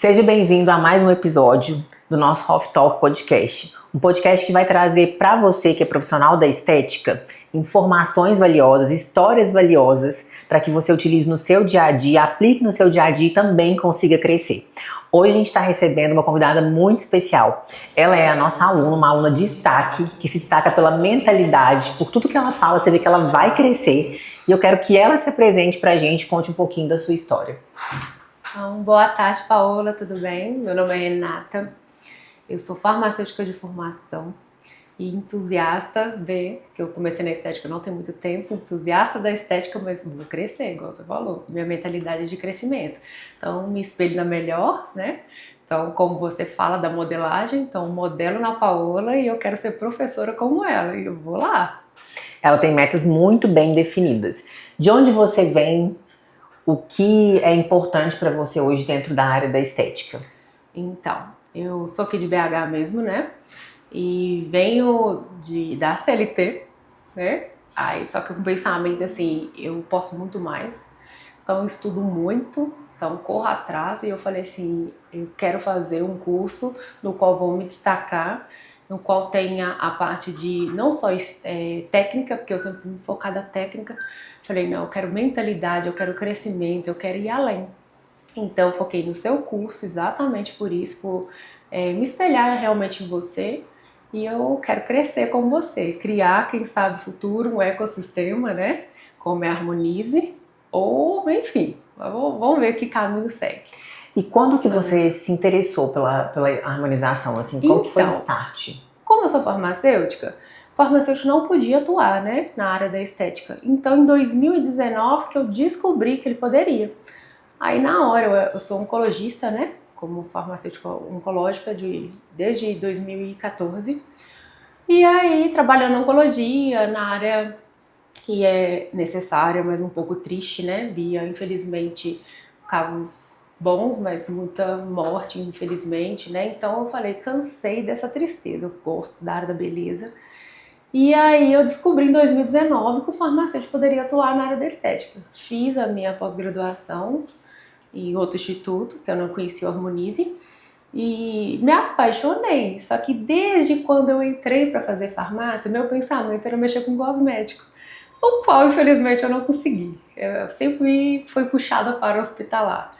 Seja bem-vindo a mais um episódio do nosso Hof Talk Podcast. Um podcast que vai trazer para você que é profissional da estética informações valiosas, histórias valiosas para que você utilize no seu dia a dia, aplique no seu dia a dia e também consiga crescer. Hoje a gente está recebendo uma convidada muito especial. Ela é a nossa aluna, uma aluna de destaque, que se destaca pela mentalidade, por tudo que ela fala, você vê que ela vai crescer. E eu quero que ela se apresente para a gente, conte um pouquinho da sua história. Então, boa tarde, Paola, tudo bem? Meu nome é Renata, eu sou farmacêutica de formação e entusiasta que eu comecei na estética não tem muito tempo, entusiasta da estética, mas vou crescer, igual você falou, minha mentalidade é de crescimento. Então, me espelho na melhor, né? Então, como você fala da modelagem, então modelo na Paola e eu quero ser professora como ela, e eu vou lá. Ela tem metas muito bem definidas. De onde você vem? O que é importante para você hoje dentro da área da estética? Então, eu sou aqui de BH mesmo, né? E venho da CLT, né? Aí, só que com pensamento assim, eu posso muito mais. Então, eu estudo muito, então corro atrás. E eu falei assim, eu quero fazer um curso no qual vou me destacar, no qual tenha a parte de não só técnica, porque eu sempre fui focada na técnica. Falei, não, eu quero mentalidade, eu quero crescimento, eu quero ir além. Então, eu foquei no seu curso exatamente por isso, por me espelhar realmente em você. E eu quero crescer como você, criar, quem sabe, futuro, um ecossistema, né? Como é a Harmonize, ou enfim, vamos ver que caminho segue. E quando que você se interessou pela harmonização? Assim, qual que foi o start? Como eu sou farmacêutica não podia atuar, né, na área da estética. Então, em 2019 que eu descobri que ele poderia. Aí, na hora, eu sou oncologista, né, como farmacêutica oncológica desde 2014. E aí, trabalhando na oncologia, na área que é necessária, mas um pouco triste, né, via, infelizmente, casos bons, mas muita morte, infelizmente, né, então eu falei, cansei dessa tristeza, eu gosto da área da beleza. E aí eu descobri em 2019 que o farmacêutico poderia atuar na área da estética. Fiz a minha pós-graduação em outro instituto, que eu não conhecia o Harmonize, e me apaixonei. Só que desde quando eu entrei para fazer farmácia, meu pensamento era mexer com cosmético, o qual infelizmente eu não consegui. Eu sempre fui puxada para o hospitalar.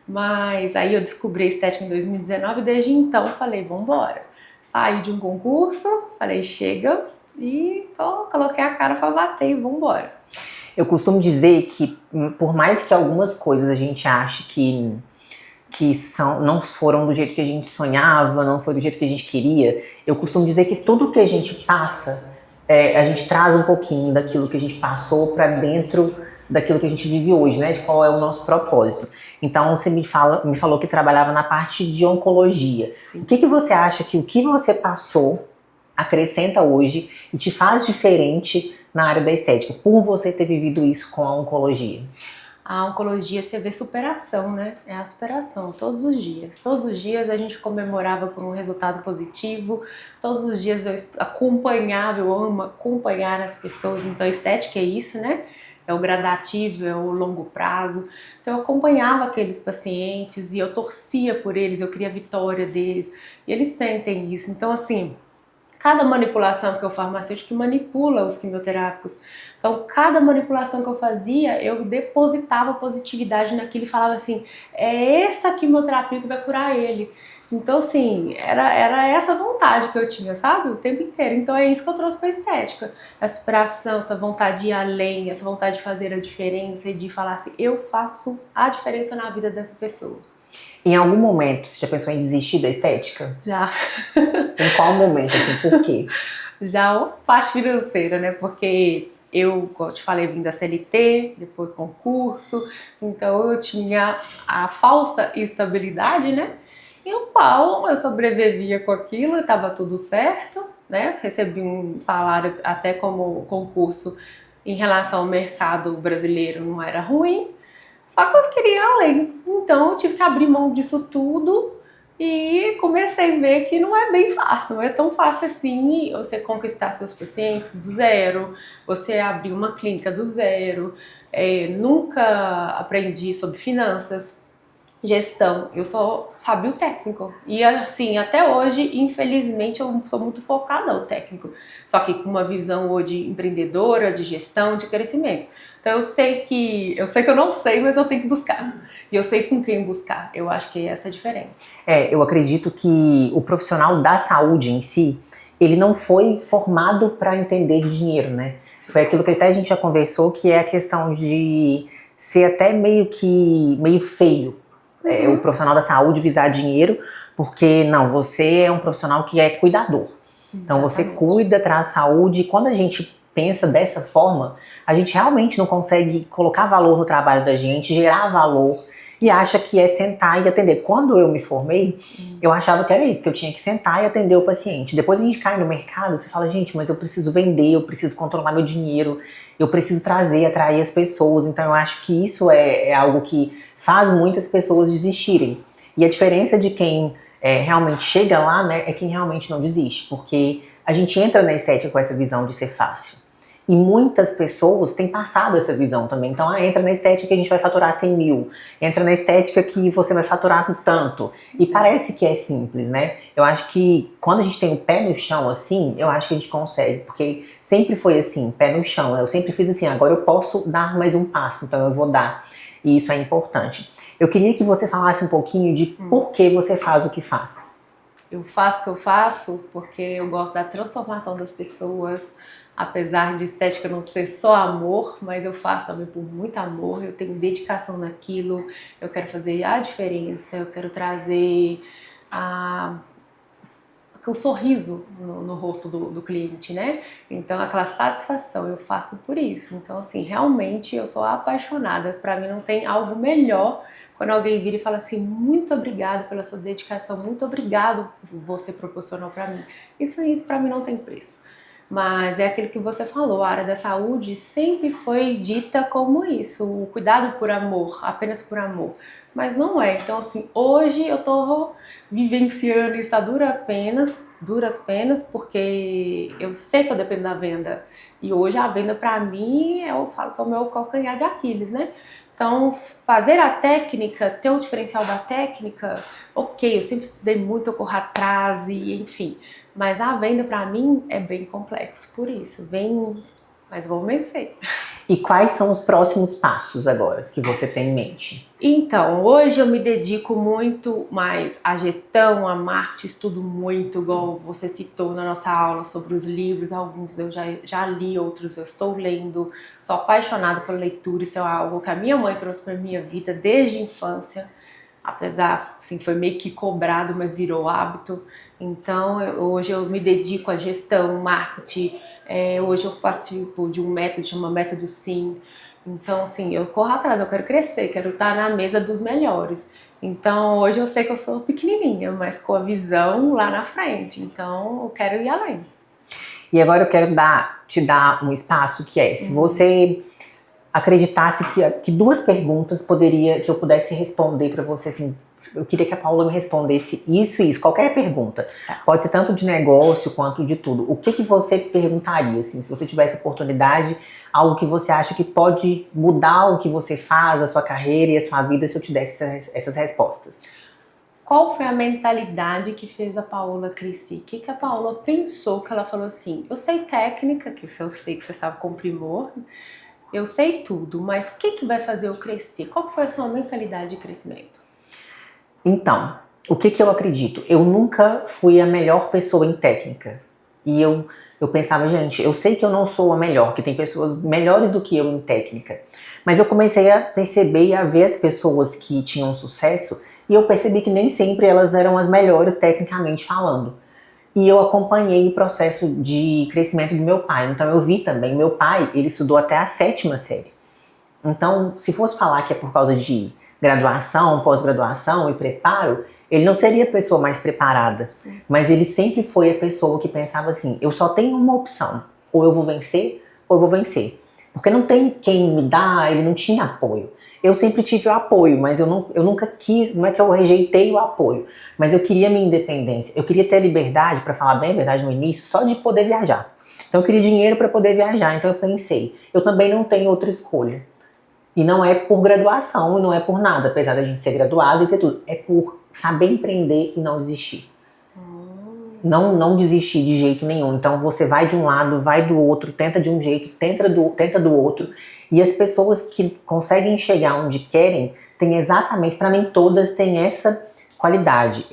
Mas aí eu descobri a estética em 2019 e desde então falei, vambora. Saí de um concurso, falei, chega, e coloquei a cara para bater e vambora. Eu costumo dizer que, por mais que algumas coisas a gente ache que não foram do jeito que a gente sonhava, não foi do jeito que a gente queria, eu costumo dizer que tudo que a gente passa, a gente traz um pouquinho daquilo que a gente passou para dentro daquilo que a gente vive hoje, né? De qual é o nosso propósito. Então, você me falou que trabalhava na parte de oncologia. Sim. O que você acha que o que você passou acrescenta hoje e te faz diferente na área da estética, por você ter vivido isso com a oncologia? A oncologia, você vê superação, né? É a superação, todos os dias. Todos os dias a gente comemorava por um resultado positivo, todos os dias eu acompanhava, eu amo acompanhar as pessoas, então a estética é isso, né? É o gradativo, é o longo prazo. Então eu acompanhava aqueles pacientes e eu torcia por eles, eu queria a vitória deles, e eles sentem isso. Então assim, cada manipulação que o farmacêutico manipula os quimioterápicos. Então, cada manipulação que eu fazia, eu depositava positividade naquilo e falava assim, é essa quimioterapia que vai curar ele. Então, assim, era essa vontade que eu tinha, sabe? O tempo inteiro. Então, é isso que eu trouxe para a estética. Essa superação, essa vontade de ir além, essa vontade de fazer a diferença e de falar assim, eu faço a diferença na vida dessa pessoa. Em algum momento, você já pensou em desistir da estética? Já. Em qual momento, assim, por quê? Já a parte financeira, né? Porque eu, como eu te falei, vim da CLT, depois concurso, então eu tinha a falsa estabilidade, né? E o qual eu sobrevivia com aquilo, estava tudo certo, né? Recebi um salário até como concurso em relação ao mercado brasileiro, não era ruim, só que eu queria ir além. Então eu tive que abrir mão disso tudo e comecei a ver que não é bem fácil, não é tão fácil assim você conquistar seus pacientes do zero, você abrir uma clínica do zero. Nunca aprendi sobre finanças, Gestão, eu só sabia o técnico. E assim, até hoje, infelizmente, eu sou muito focada no técnico. Só que com uma visão hoje empreendedora, de gestão, de crescimento. Então eu sei que eu não sei, mas eu tenho que buscar. E eu sei com quem buscar. Eu acho que é essa a diferença. Eu acredito que o profissional da saúde em si, ele não foi formado para entender de dinheiro, né? Sim. Foi aquilo que até a gente já conversou, que é a questão de ser até meio feio. O profissional da saúde visar dinheiro, porque não, você é um profissional que é cuidador. Então você cuida, traz saúde, e quando a gente pensa dessa forma, a gente realmente não consegue colocar valor no trabalho da gente, gerar valor, e acha que é sentar e atender. Quando eu me formei, eu achava que era isso, que eu tinha que sentar e atender o paciente. Depois a gente cai no mercado, você fala, gente, mas eu preciso vender, eu preciso controlar meu dinheiro, eu preciso atrair as pessoas. Então eu acho que isso é algo que faz muitas pessoas desistirem. E a diferença de quem realmente chega lá, né, é quem realmente não desiste. Porque a gente entra na estética com essa visão de ser fácil. E muitas pessoas têm passado essa visão também. Então, entra na estética que a gente vai faturar 100 mil. Entra na estética que você vai faturar tanto. E parece que é simples, né? Eu acho que quando a gente tem o pé no chão assim, eu acho que a gente consegue. Porque sempre foi assim, pé no chão. Eu sempre fiz assim, agora eu posso dar mais um passo, então eu vou dar. E isso é importante. Eu queria que você falasse um pouquinho de por que você faz o que faz. Eu faço o que eu faço porque eu gosto da transformação das pessoas. Apesar de estética não ser só amor, mas eu faço também por muito amor, eu tenho dedicação naquilo, eu quero fazer a diferença, eu quero trazer o sorriso no rosto do cliente, né? Então, aquela satisfação, eu faço por isso. Então, assim, realmente eu sou apaixonada. Para mim não tem algo melhor quando alguém vira e fala assim, muito obrigado pela sua dedicação, muito obrigado por que você proporcionou para mim. Isso para mim não tem preço. Mas é aquilo que você falou, a área da saúde sempre foi dita como isso, o cuidado por amor, apenas por amor. Mas não é. Então, assim, hoje eu tô vivenciando isso a duras penas, porque eu sei que eu dependo da venda. E hoje a venda, pra mim, eu falo que é o meu calcanhar de Aquiles, né? Então, fazer a técnica, ter o diferencial da técnica, ok, eu sempre estudei muito, eu corro atrás e enfim. Mas a venda pra mim é bem complexo, por isso, mas vou vencer. E quais são os próximos passos agora que você tem em mente? Então, hoje eu me dedico muito mais à gestão, à marketing, estudo muito, igual você citou na nossa aula sobre os livros, alguns eu já li, outros eu estou lendo, sou apaixonada pela leitura, isso é algo que a minha mãe trouxe para minha vida desde a infância, apesar, assim, foi meio que cobrado, mas virou hábito. Então, hoje eu me dedico à gestão, marketing, hoje eu participo de um método, chama Método Sim. Então, assim, eu corro atrás, eu quero crescer, quero estar na mesa dos melhores. Então, hoje eu sei que eu sou pequenininha, mas com a visão lá na frente. Então, eu quero ir além. E agora eu quero te dar um espaço que se você acreditasse que duas perguntas que eu pudesse responder para você, assim, eu queria que a Paula me respondesse isso e isso, qualquer pergunta. Pode ser tanto de negócio quanto de tudo. O que você perguntaria, assim, se você tivesse oportunidade, algo que você acha que pode mudar o que você faz, a sua carreira e a sua vida, se eu te desse essas respostas? Qual foi a mentalidade que fez a Paola crescer? O que a Paola pensou que ela falou assim, eu sei técnica, que isso eu sei que você sabe com primor, eu sei tudo, mas o que vai fazer eu crescer? Qual foi a sua mentalidade de crescimento? Então, o que eu acredito? Eu nunca fui a melhor pessoa em técnica. E eu pensava, gente, eu sei que eu não sou a melhor, que tem pessoas melhores do que eu em técnica. Mas eu comecei a perceber e a ver as pessoas que tinham sucesso e eu percebi que nem sempre elas eram as melhores tecnicamente falando. E eu acompanhei o processo de crescimento do meu pai. Então eu vi também, meu pai, ele estudou até a 7ª série. Então, se fosse falar que é por causa de graduação, pós-graduação e preparo, ele não seria a pessoa mais preparada. Sim. Mas ele sempre foi a pessoa que pensava assim, eu só tenho uma opção, ou eu vou vencer, ou eu vou vencer. Porque não tem quem me dá, ele não tinha apoio. Eu sempre tive o apoio, mas eu nunca quis, não é que eu rejeitei o apoio, mas eu queria minha independência. Eu queria ter liberdade, para falar bem a verdade no início, só de poder viajar. Então eu queria dinheiro para poder viajar, então eu pensei, eu também não tenho outra escolha. E não é por graduação, e não é por nada, apesar da gente ser graduado e ter tudo. É por saber empreender e não desistir. Não desistir de jeito nenhum. Então você vai de um lado, vai do outro, tenta de um jeito, tenta do outro. E as pessoas que conseguem chegar onde querem, tem exatamente, para mim todas têm essa qualidade,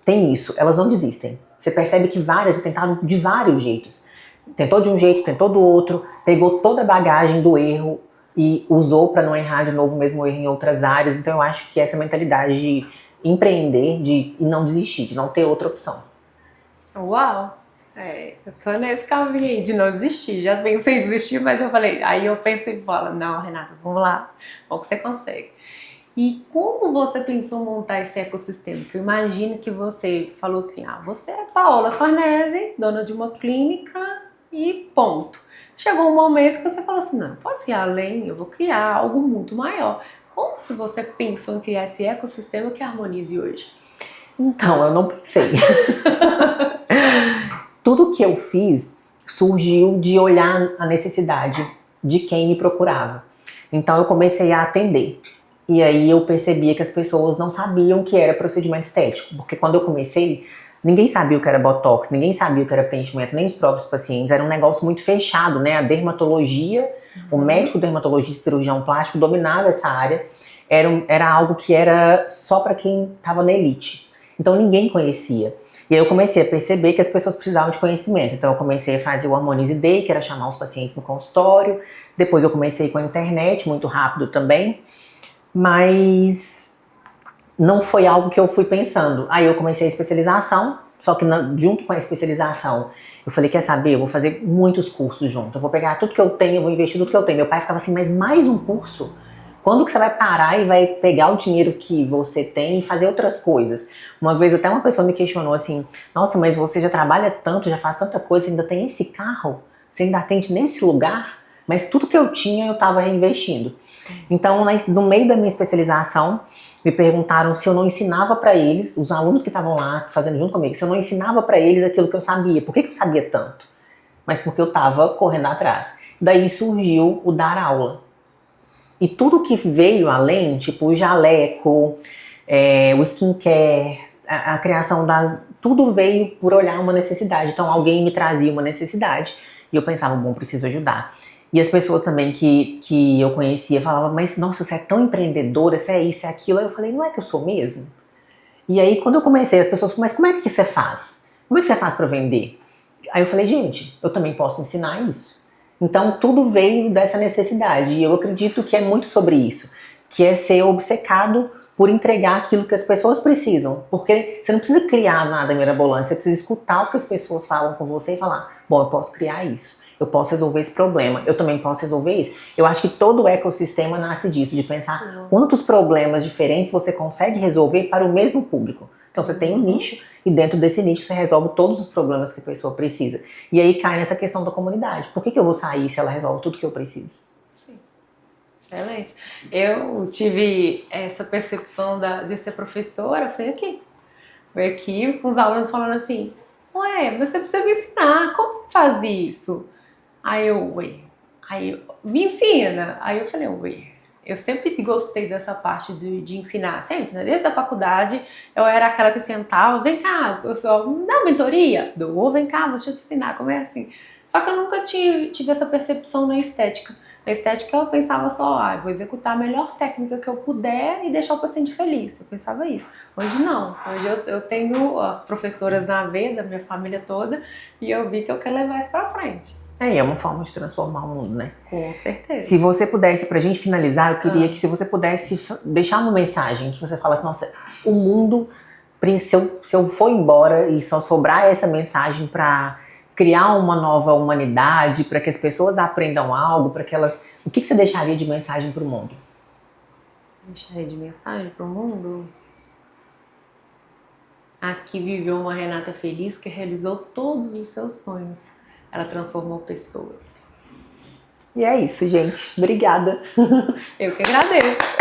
tem isso, elas não desistem. Você percebe que várias tentaram de vários jeitos. Tentou de um jeito, tentou do outro, pegou toda a bagagem do erro e usou para não errar de novo o mesmo erro em outras áreas. Então eu acho que essa mentalidade de empreender, de não desistir, de não ter outra opção. Uau! Eu tô nesse caminho aí de não desistir. Já pensei em desistir, mas eu falei, aí eu pensei e falo, não, Renata, vamos lá, vamos que você consegue. E como você pensou em montar esse ecossistema? Que eu imagino que você falou assim, você é Paola Farnese, dona de uma clínica e ponto. Chegou um momento que você falou assim, não, posso ir além, eu vou criar algo muito maior. Como que você pensou em criar esse ecossistema que harmonize hoje? Então, eu não pensei. Tudo que eu fiz surgiu de olhar a necessidade de quem me procurava. Então eu comecei a atender. E aí eu percebia que as pessoas não sabiam o que era procedimento estético. Porque quando eu comecei, ninguém sabia o que era botox, ninguém sabia o que era preenchimento, nem os próprios pacientes. Era um negócio muito fechado, né? A dermatologia, o médico dermatologista, cirurgião plástico dominava essa área. Era algo que era só para quem estava na elite. Então ninguém conhecia. E aí eu comecei a perceber que as pessoas precisavam de conhecimento. Então eu comecei a fazer o Harmonize Day, que era chamar os pacientes no consultório. Depois eu comecei com a internet, muito rápido também. Mas não foi algo que eu fui pensando. Aí eu comecei a especialização, só que junto com a especialização, eu falei, quer saber, eu vou fazer muitos cursos junto. Eu vou pegar tudo que eu tenho, eu vou investir tudo que eu tenho. Meu pai ficava assim, mas mais um curso? Quando que você vai parar e vai pegar o dinheiro que você tem e fazer outras coisas? Uma vez até uma pessoa me questionou assim, nossa, mas você já trabalha tanto, já faz tanta coisa, ainda tem esse carro? Você ainda atende nesse lugar? Mas tudo que eu tinha eu estava reinvestindo. Então, no meio da minha especialização, me perguntaram se eu não ensinava para eles, os alunos que estavam lá fazendo junto comigo, se eu não ensinava para eles aquilo que eu sabia. Por que eu sabia tanto? Mas porque eu estava correndo atrás. Daí surgiu o dar aula. E tudo que veio além, tipo o jaleco, o skincare, a criação tudo veio por olhar uma necessidade. Então alguém me trazia uma necessidade e eu pensava, bom, preciso ajudar. E as pessoas também que eu conhecia falavam, mas nossa, você é tão empreendedora, você é isso, é aquilo. Aí eu falei, não é que eu sou mesmo? E aí quando eu comecei, as pessoas, mas como é que você faz? Como é que você faz para vender? Aí eu falei, gente, eu também posso ensinar isso. Então tudo veio dessa necessidade e eu acredito que é muito sobre isso, que é ser obcecado por entregar aquilo que as pessoas precisam, porque você não precisa criar nada mirabolante, você precisa escutar o que as pessoas falam com você e falar, bom, eu posso criar isso, eu posso resolver esse problema, eu também posso resolver isso. Eu acho que todo o ecossistema nasce disso, de pensar quantos problemas diferentes você consegue resolver para o mesmo público. Então você tem um nicho e dentro desse nicho você resolve todos os problemas que a pessoa precisa. E aí cai nessa questão da comunidade. Por que eu vou sair se ela resolve tudo que eu preciso? Sim. Excelente. Eu tive essa percepção de ser professora, foi aqui com os alunos falando assim, ué, mas você precisa me ensinar, como você faz isso? Aí eu me ensina. Aí eu falei, eu sempre gostei dessa parte de ensinar, sempre, né? Desde a faculdade, eu era aquela que sentava, vem cá, pessoal, me dá uma mentoria? Vem cá, deixa eu te ensinar como é assim. Só que eu nunca tive essa percepção na estética. Na estética eu pensava só, vou executar a melhor técnica que eu puder e deixar o paciente feliz. Eu pensava isso. Hoje não. Hoje eu tenho as professoras na veia da minha família toda e eu vi que eu quero levar isso pra frente. É uma forma de transformar o mundo, né? Com certeza. Se você pudesse, pra gente finalizar, eu queria que se você pudesse deixar uma mensagem, que você falasse, nossa, o mundo, se eu for embora e só sobrar essa mensagem pra criar uma nova humanidade, para que as pessoas aprendam algo, para que elas... O que você deixaria de mensagem pro mundo? Deixaria de mensagem pro mundo? Aqui viveu uma Renata feliz que realizou todos os seus sonhos. Ela transformou pessoas. E é isso, gente. Obrigada. Eu que agradeço.